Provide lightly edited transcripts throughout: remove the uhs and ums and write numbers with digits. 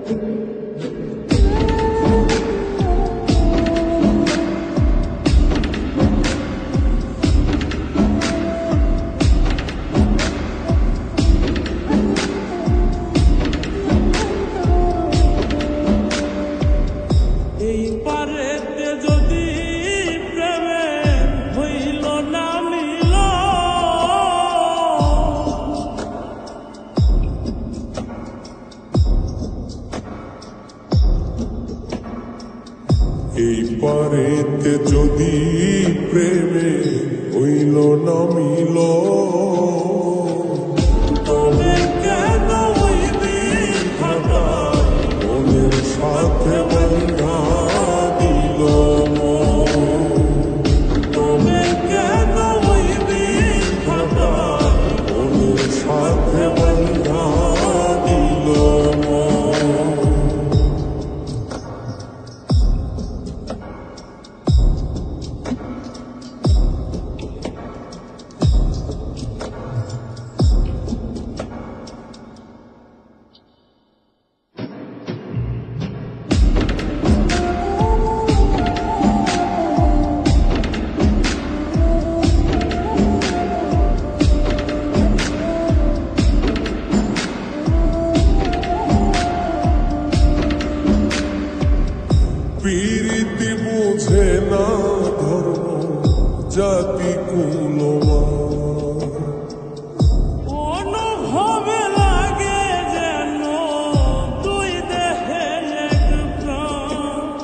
এই পারেতে যদি প্রেমে হইল না মিল, তবে কেন হইবি খাতা মনের সাথে বন্ধা দিল, তবে কেন হইবি খাতা মনের সাথে বন্ধা দিল। প্রীতি বুঝে না ধর্ম জাতি কুলমান, অনুভবে লাগে যেন দুই দেহে এক প্রাণ।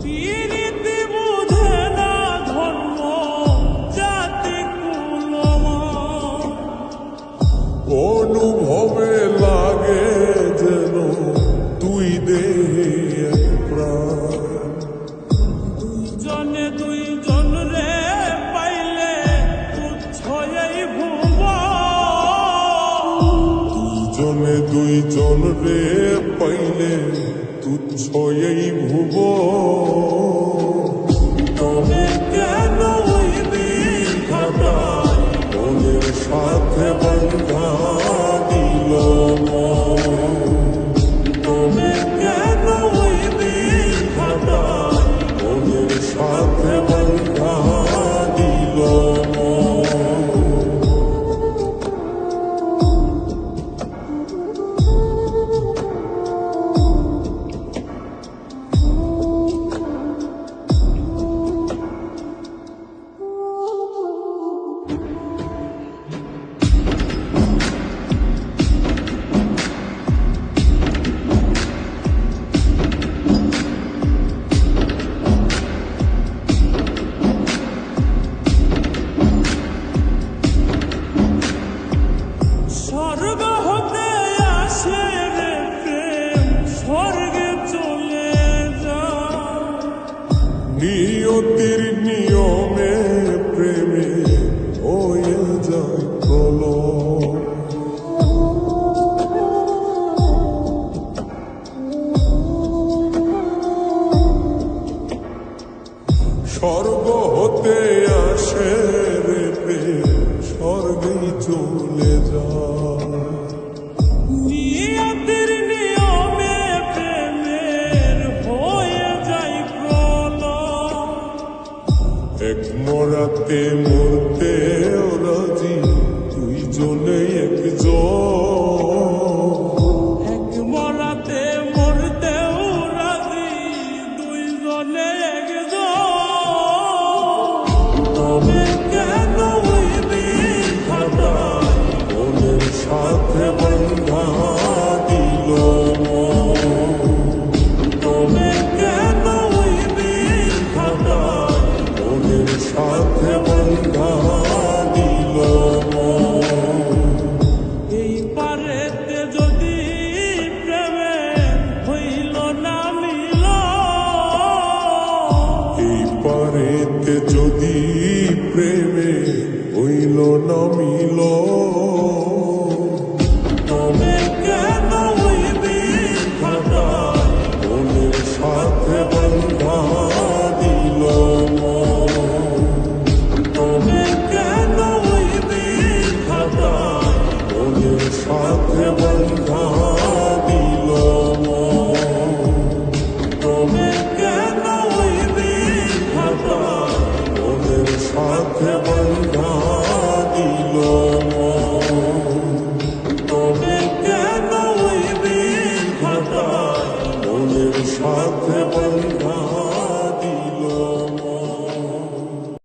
প্রীতি বুঝে না ধর্ম জাতি কুলমান, অনুভবে লাগে যেন তুই দেহে এক প্রাণ। দুইজনে দুইজন রে পাইলে তুচ্ছ এই ভুবন। দুইজনে দুইজন রে পাইলে তুচ্ছ এই ভুবন, তবে কেন হইবি খাতা মনের সাথে বন্ধা দিল, তবে কেন হইবি খাতা মনের সাথে বন্ধা দিল। স্বর্গ হতে আসে রে প্রেম, স্বর্গে চলে যায়। নিয়তির নিয়মে প্রেমে হয়ে যায় প্রলয়, স্বর্গ হতে আসে রে প্রেম স্বর্গেই চলে যায়। নিয়তির নিয়মে প্রেমের হয়ে যায় প্রলয়। এক মরাতে মরতে রাজি দুইজনে একজন, এক মরাতে মরতেও রাজি দুইজনে একজন, তবে কেন হইবি খাতা মনের সাথে বন্ধা দিল, তবে কেন হইবি খাতা মনের সাথে বন্ধা দিল। এই পারেতে যদি প্রেমে হইল না মিল, এই পারেতে যদি প্রেমে হইল না মিল, তবে কেন হইবি খাতা মনের সাথে বন্ধা দিল, সাথে